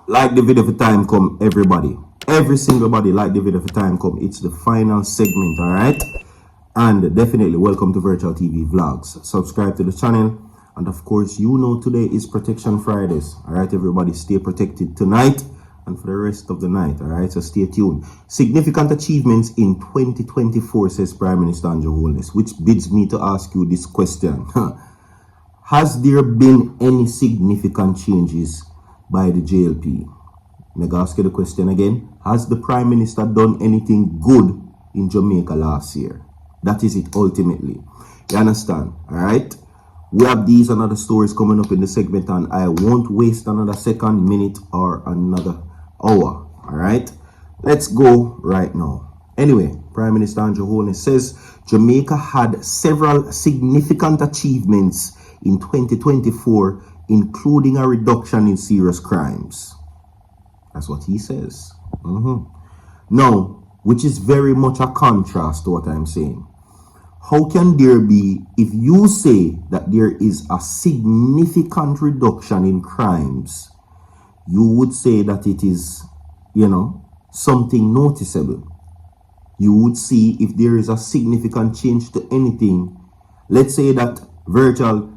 Like the video for time come, everybody. Every single body like the video for time come. It's the final segment, alright? And definitely welcome to Virtual TV Vlogs. Subscribe to the channel. And of course, you know today is Protection Fridays. Alright, everybody, stay protected tonight and for the rest of the night. Alright, so stay tuned. Significant achievements in 2024, says Prime Minister Andrew Holness, which bids me to ask you this question. Has there been any significant changes by the JLP? May I ask you the question again? Has the Prime Minister done anything good in Jamaica last year? That is it ultimately. You understand? Alright? We have these and other stories coming up in the segment, and I won't waste another second, minute, or another hour. Alright? Let's go right now. Anyway, Prime Minister Andrew Holness says Jamaica had several significant achievements in 2024, including a reduction in serious crimes. That's what he says. Now, which is very much a contrast to what I'm saying. How can there be, if you say that there is a significant reduction in crimes, you would say that it is, something noticeable. You would see if there is a significant change to anything. Let's say that Virtual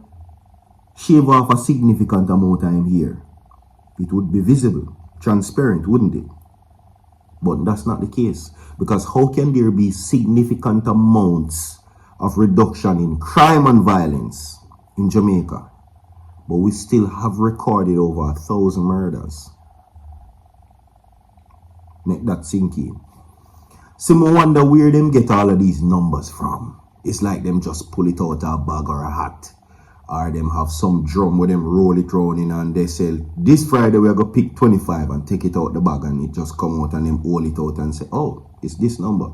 shave off a significant amount of time here. It would be visible, transparent, wouldn't it? But that's not the case. Because how can there be significant amounts of reduction in crime and violence in Jamaica, but we still have recorded over 1,000 murders? Make that sink in. So I wonder where them get all of these numbers from. It's like them just pull it out of a bag or a hat. Or them have some drum where them roll it round in and they say, this Friday we're going to pick 25 and take it out the bag, and it just come out and them hold it out and say, oh, it's this number.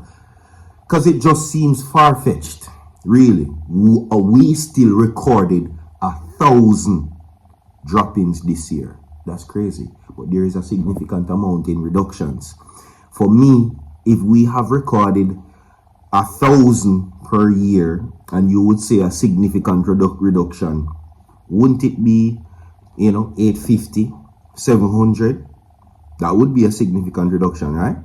Because it just seems far-fetched. Really. We still recorded 1,000 drop-ins this year. That's crazy. But there is a significant amount in reductions. For me, if we have recorded 1,000 per year, and you would say a significant reduction, wouldn't it be, 850, 700? That would be a significant reduction, right?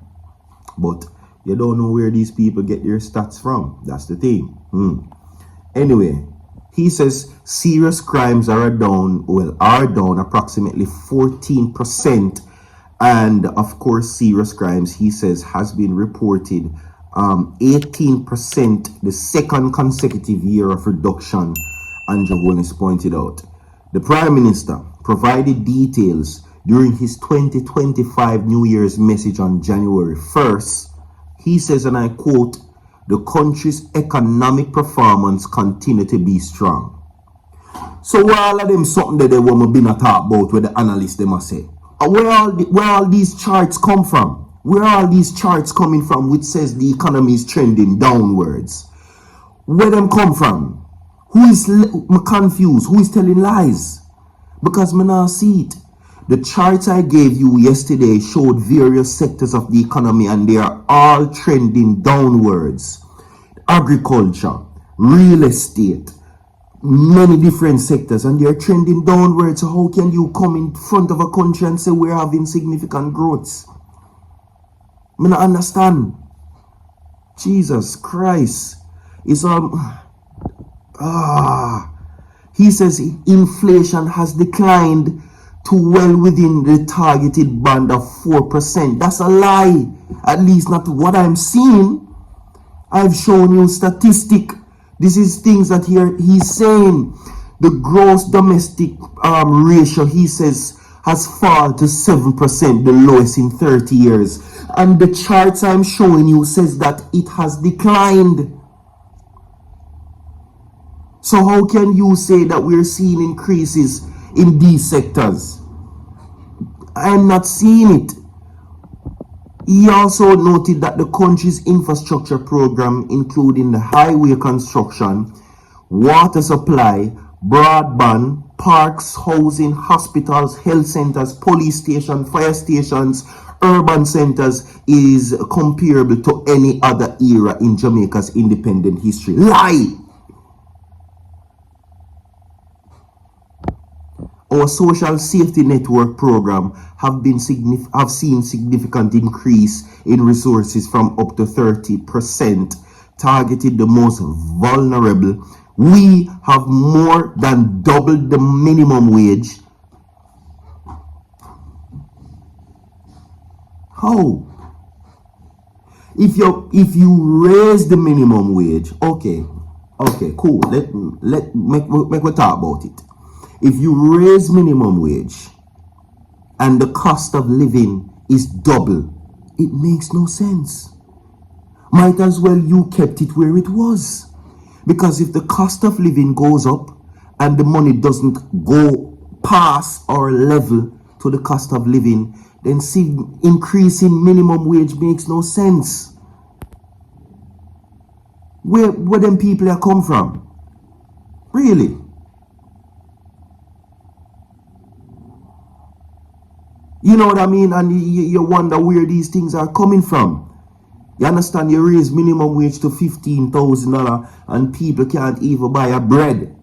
But you don't know where these people get their stats from. That's the thing. Anyway, he says serious crimes are down approximately 14%. And of course, serious crimes, he says, has been reported 18%, the second consecutive year of reduction, Andrew Holness pointed out. The Prime Minister provided details during his 2025 New Year's message on January 1st. He says, and I quote, the country's economic performance continue to be strong. So where all of them something that they want to be not talk about where the analysts they must say? Where all these charts come from? Where are all these charts coming from which says the economy is trending downwards? Where them come from? Who is confused? Who is telling lies? Because me not see it. The charts I gave you yesterday showed various sectors of the economy and they are all trending downwards. Agriculture, real estate, many different sectors, and they are trending downwards. So how can you come in front of a country and say we're having significant growths? I don't understand. Jesus Christ. It's all... He says inflation has declined to well within the targeted band of 4%. That's a lie. At least not what I'm seeing. I've shown you statistic. This is things that he's saying. The gross domestic ratio, he says, has fallen to 7%, the lowest in 30 years. And the charts I'm showing you says that it has declined. So how can you say that we're seeing increases in these sectors? I'm not seeing it. He also noted that the country's infrastructure program, including the highway construction, water supply, broadband, parks, housing, hospitals, health centers, police stations, fire stations, urban centers, is comparable to any other era in Jamaica's independent history. Lie! Our social safety network program have seen significant increase in resources from up to 30%, targeted the most vulnerable. We have more than doubled the minimum wage. How? If you raise the minimum wage, okay, cool. Let me talk about it. If you raise minimum wage and the cost of living is double, it makes no sense. Might as well you kept it where it was. Because if the cost of living goes up and the money doesn't go past or level to the cost of living, then increasing minimum wage makes no sense. Where them people are come from? Really? You know what I mean? And you wonder where these things are coming from. You understand? You raise minimum wage to $15,000 and people can't even buy a bread.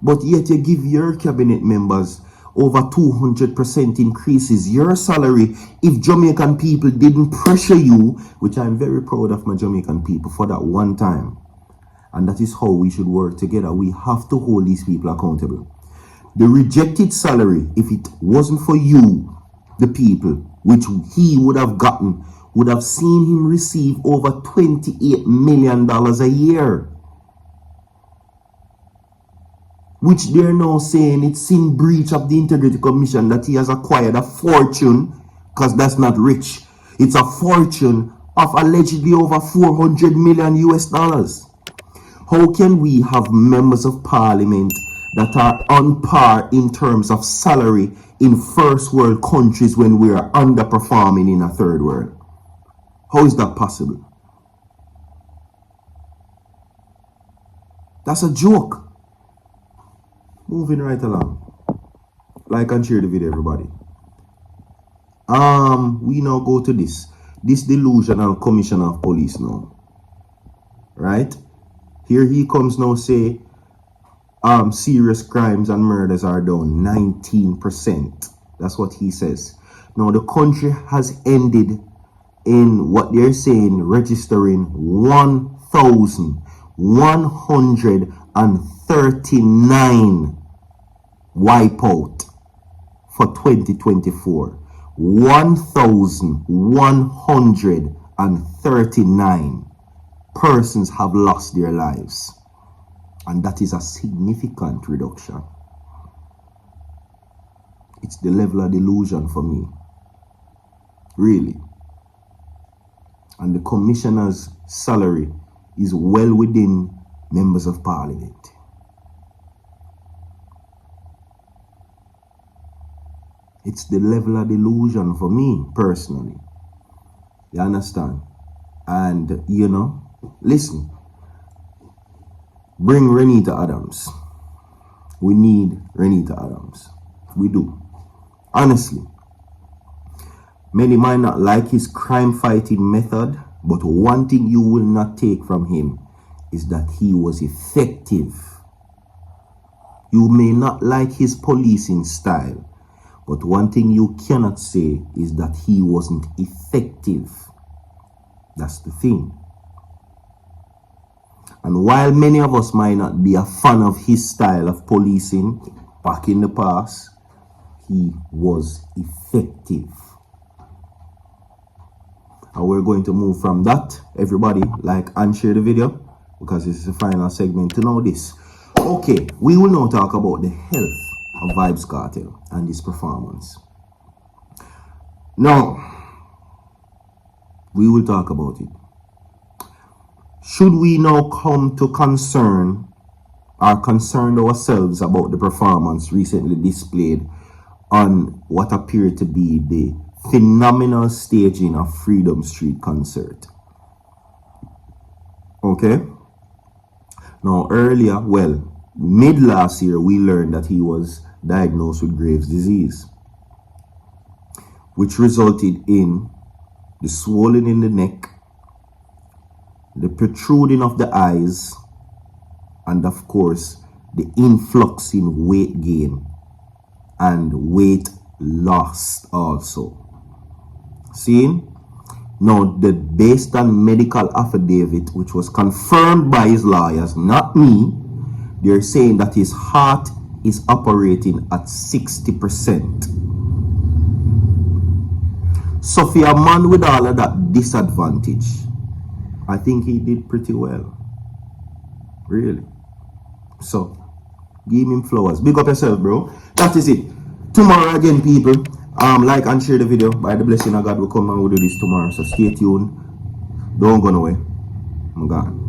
But yet you give your cabinet members over 200% increases your salary. If Jamaican people didn't pressure you, which I'm very proud of my Jamaican people for that one time, and that is how we should work together. We have to hold these people accountable. The rejected salary, if it wasn't for you, the people, which he would have gotten, would have seen him receive over $28 million a year. Which they're now saying it's in breach of the Integrity Commission that he has acquired a fortune, because that's not rich. It's a fortune of allegedly over 400 million US dollars. How can we have members of parliament that are on par in terms of salary in first world countries when we are underperforming in a third world? How is that possible? That's a joke. Moving right along. Like and share the video, everybody. We now go to this delusional commissioner of police now. Right? Here he comes now say serious crimes and murders are down 19%. That's what he says. Now the country has ended in what they're saying registering 1,139 wipeout for 2024. 1,139 persons have lost their lives, and that is a significant reduction. It's the level of delusion for me, really. And the commissioner's salary is well within members of parliament. It's the level of delusion for me personally. You understand? And you know, listen, bring Reneto Adams. We need Reneto Adams. We do. Honestly. Many might not like his crime fighting method, but one thing you will not take from him is that he was effective. You may not like his policing style, but one thing you cannot say is that he wasn't effective. That's the thing. And while many of us might not be a fan of his style of policing back in the past, he was effective. And we're going to move from that. Everybody like and share the video, because this is the final segment to know this. Okay, we will now talk about the health of Vybz Kartel and his performance. Now, we will talk about it. Should we now come to concern ourselves about the performance recently displayed on what appeared to be the phenomenal staging of Freedom Street concert? Okay. Now earlier, well, mid last year, we learned that he was diagnosed with Graves' disease, which resulted in the swelling in the neck, the protruding of the eyes, and of course, the influx in weight gain and weight loss also. Seeing? Now, based on medical affidavit, which was confirmed by his lawyers, not me, they're saying that his heart is operating at 60%. So for a man with all of that disadvantage, I think he did pretty well. Really. So, give him flowers. Big up yourself, bro. That is it. Tomorrow again, people. Like and share the video. By the blessing of God, will come and we'll do this tomorrow. So stay tuned. Don't go nowhere. I'm gone.